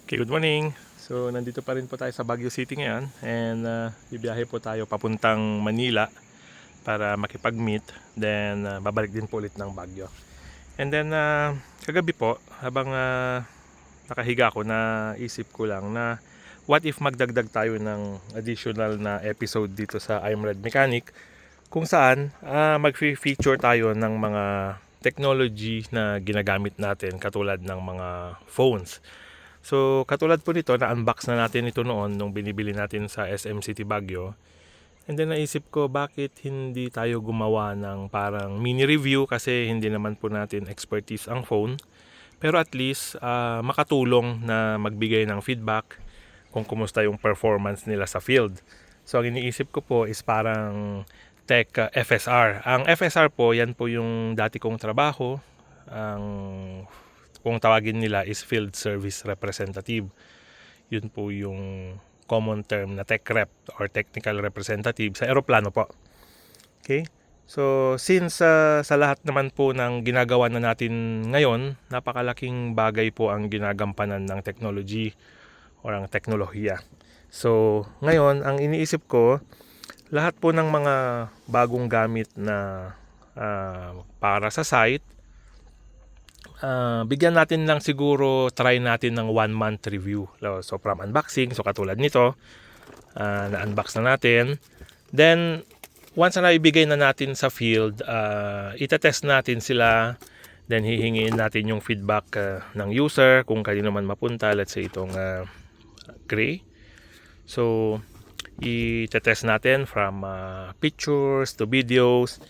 Okay, good morning. So, nandito pa rin po tayo sa Baguio City ngayon and bibiyahe po tayo papuntang Manila para makipag-meet. Then, babalik din po ulit ng Baguio. And then, kagabi po, habang nakahiga ako, naisip ko lang na what if magdagdag tayo ng additional na episode dito sa I'm Red Mechanic kung saan mag-feature tayo ng mga technology na ginagamit natin katulad ng mga phones. So, katulad po nito, na-unbox na natin ito noon nung binibili natin sa SM City Baguio. And then naisip ko, bakit hindi tayo gumawa ng parang mini review kasi hindi naman po natin expertise ang phone. Pero at least, makatulong na magbigay ng feedback kung kumusta yung performance nila sa field. So, ang iniisip ko po is parang tech FSR. Ang FSR po, yan po yung dati kong trabaho. Kung tawagin nila is Field Service Representative. Yun po yung common term na tech rep or technical representative sa eroplano po. Okay? So, since sa lahat naman po ng ginagawa na natin ngayon, napakalaking bagay po ang ginagampanan ng technology or ang teknolohiya. So, ngayon, ang iniisip ko, lahat po ng mga bagong gamit na para sa site, bigyan natin lang siguro, try natin ng 1 month review. So from unboxing, so katulad nito, na-unbox na natin. Then, once na ibigay na natin sa field, itatest natin sila. Then, hihingiin natin yung feedback ng user kung kanino man mapunta. Let's say itong gray. So, itatest natin from pictures to videos.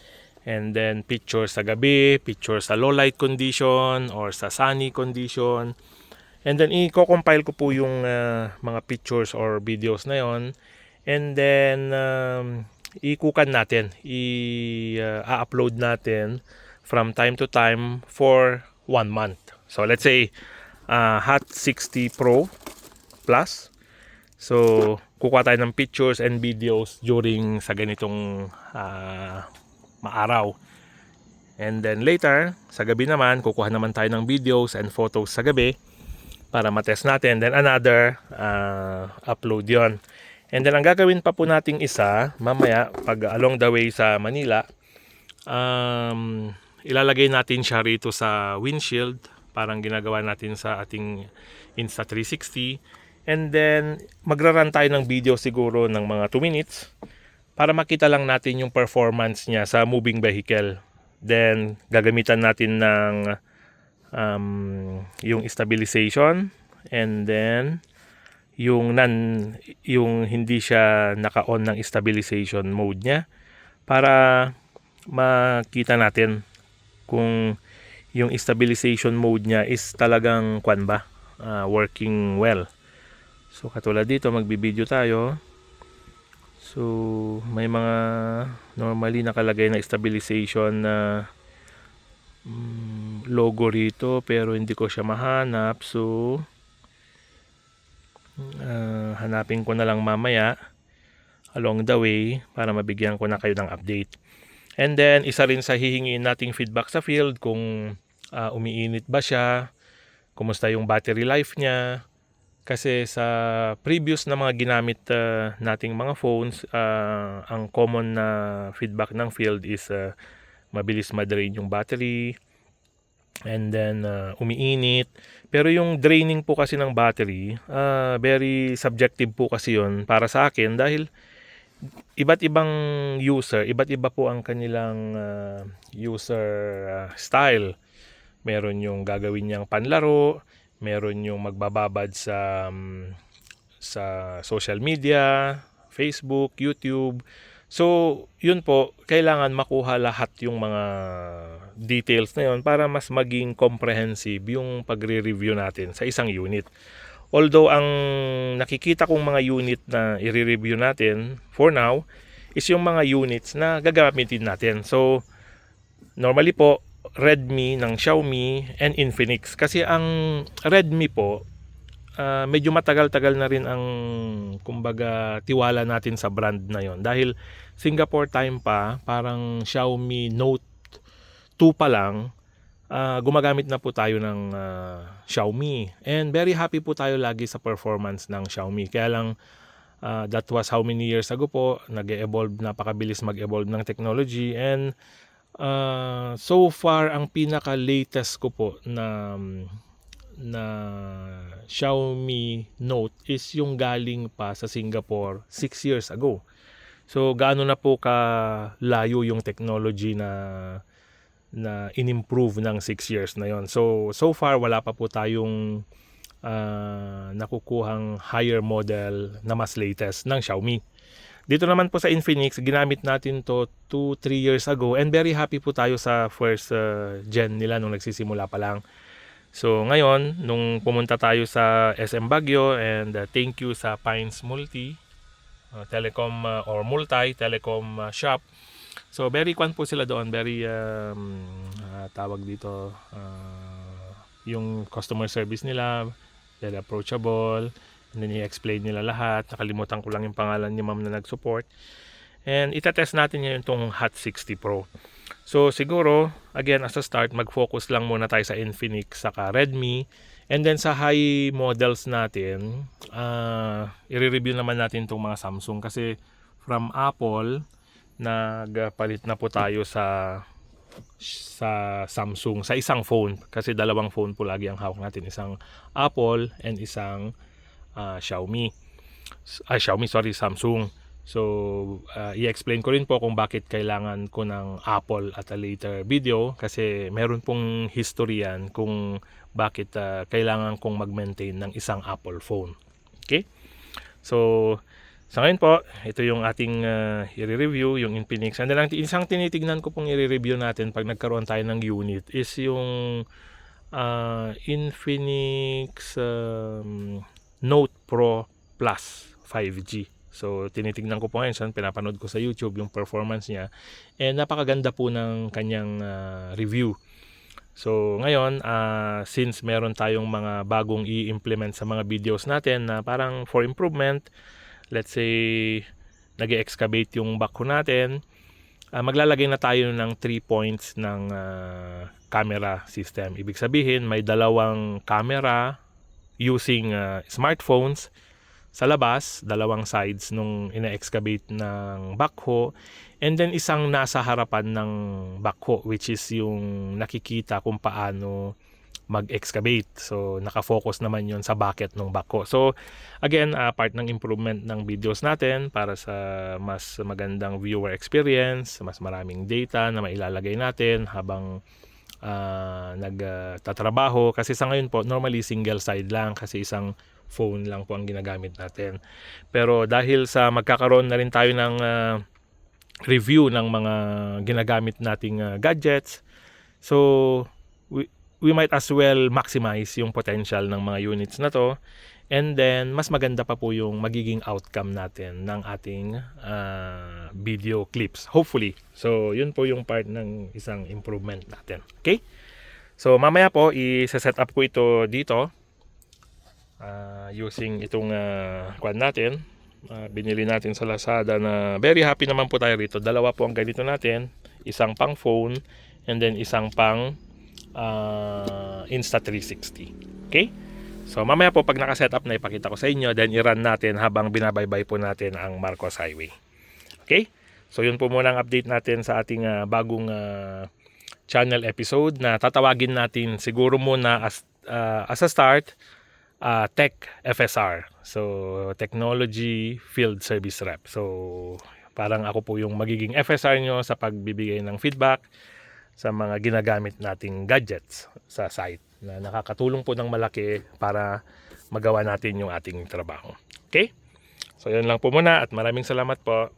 And then pictures sa gabi, pictures sa low light condition or sa sunny condition. And then i-compile ko po yung mga pictures or videos na yon. And then ikukan natin, i-upload natin from time to time for 1 month. So let's say Hot 60 Pro Plus. So kukuha tayo ng pictures and videos during sa ganitong maaraw. And then later, sa gabi naman, kukuha naman tayo ng videos and photos sa gabi para matest natin. Then another upload yon. And then ang gagawin pa po nating isa, mamaya pag along the way sa Manila, ilalagay natin siya rito sa windshield, parang ginagawa natin sa ating Insta360. And then magra-run tayo ng video siguro ng mga 2 minutes para makita lang natin yung performance niya sa moving vehicle. Then, gagamitan natin ng yung stabilization and then yung hindi siya naka-on ng stabilization mode niya para makita natin kung yung stabilization mode niya is talagang working well. So, katulad dito, magbibideo tayo. So, may mga normally nakalagay na stabilization na logo rito pero hindi ko siya mahanap. So, hanapin ko na lang mamaya along the way para mabigyan ko na kayo ng update. And then, isa rin sa hihingiin nating feedback sa field kung umiinit ba siya, kumusta yung battery life niya. Kasi sa previous na mga ginamit nating mga phones, ang common na feedback ng field is mabilis ma-drain yung battery and then umiinit. Pero yung draining po kasi ng battery, very subjective po kasi yon para sa akin dahil iba't ibang user, iba't iba po ang kanilang user style. Meron yung gagawin niyang panlaro, meron yung magbababad sa social media, Facebook, YouTube. So, yun po, kailangan makuha lahat yung mga details na yun para mas maging comprehensive yung pagre-review natin sa isang unit. Although, ang nakikita kong mga unit na i-review natin for now is yung mga units na gagamitin natin. So, normally po, Redmi ng Xiaomi and Infinix. Kasi ang Redmi po, medyo matagal-tagal na rin ang kumbaga tiwala natin sa brand na yon. Dahil Singapore time pa, parang Xiaomi Note 2 pa lang, gumagamit na po tayo ng Xiaomi. And very happy po tayo lagi sa performance ng Xiaomi. Kaya lang, that was how many years ago po, nag-evolve, napakabilis mag-evolve ng technology. And so far, ang pinaka-latest ko po na Xiaomi Note is yung galing pa sa Singapore 6 years ago. So, gaano na po kalayo yung technology na in-improve ng 6 years na yon. So far, wala pa po tayong nakukuhang higher model na mas latest ng Xiaomi. Dito naman po sa Infinix, ginamit natin to 2-3 years ago and very happy po tayo sa first gen nila nung nagsisimula pa lang. So ngayon, nung pumunta tayo sa SM Baguio and thank you sa Pines Multi Telecom or Multi Telecom Shop. So very kwan po sila doon, very tawag dito yung customer service nila, very approachable, and then i-explain nila lahat. Nakalimutan ko lang yung pangalan ni ma'am na nag-support. And itatest natin ngayon itong Hot 60 Pro. So siguro, again, as a start, mag-focus lang muna tayo sa Infinix saka Redmi. And then sa high models natin, i-review naman natin itong mga Samsung. Kasi from Apple, nagpalit na po tayo sa Samsung sa isang phone. Kasi dalawang phone po lagi ang hawak natin. Isang Apple and isang Samsung. So, i-explain ko rin po kung bakit kailangan ko ng Apple at a later video kasi meron pong history yan kung bakit kailangan kong mag-maintain ng isang Apple phone. Okay? So, sa ngayon po, ito yung ating i-review, yung Infinix. And then, isang tinitignan ko pong i-review natin pag nagkaroon tayo ng unit is yung Infinix Note Pro Plus 5G. So, tinitignan ko po ngayon, pinapanood ko sa YouTube yung performance niya. And napakaganda po ng kanyang review. So, ngayon, since meron tayong mga bagong i-implement sa mga videos natin na parang for improvement, let's say, nag-excavate yung backhoe natin, maglalagay na tayo ng 3 points ng camera system. Ibig sabihin, may dalawang camera using smartphones sa labas, dalawang sides nung ina-excavate ng backhoe, and then isang nasa harapan ng backhoe, which is yung nakikita kung paano mag-excavate. So, nakafocus naman yon sa bucket ng backhoe. So, again, part ng improvement ng videos natin para sa mas magandang viewer experience, mas maraming data na mailalagay natin habang nagtatrabaho. Kasi sa ngayon po, normally single side lang kasi isang phone lang po ang ginagamit natin. Pero dahil sa magkakaroon na rin tayo ng review ng mga ginagamit nating gadgets, so we might as well maximize yung potential ng mga units na to, and then mas maganda pa po yung magiging outcome natin ng ating video clips, hopefully. So yun po yung part ng isang improvement natin. Okay, so mamaya po i-set up ko ito dito using itong quad natin. Binili natin sa Lazada na very happy naman po tayo rito. Dalawa po ang ganito natin, isang pang phone and then isang pang Insta360. Okay? So mamaya po pag naka-set up na ipakita ko sa inyo, then i-run natin habang binabaybay po natin ang Marcos Highway. Okay? So yun po muna ang update natin sa ating bagong channel episode na tatawagin natin siguro muna as a start, Tech FSR. So, Technology Field Service Rep. So, parang ako po yung magiging FSR nyo sa pagbibigay ng feedback sa mga ginagamit nating gadgets sa site na nakakatulong po ng malaki para magawa natin yung ating trabaho. Okay? So, yun lang po muna at maraming salamat po.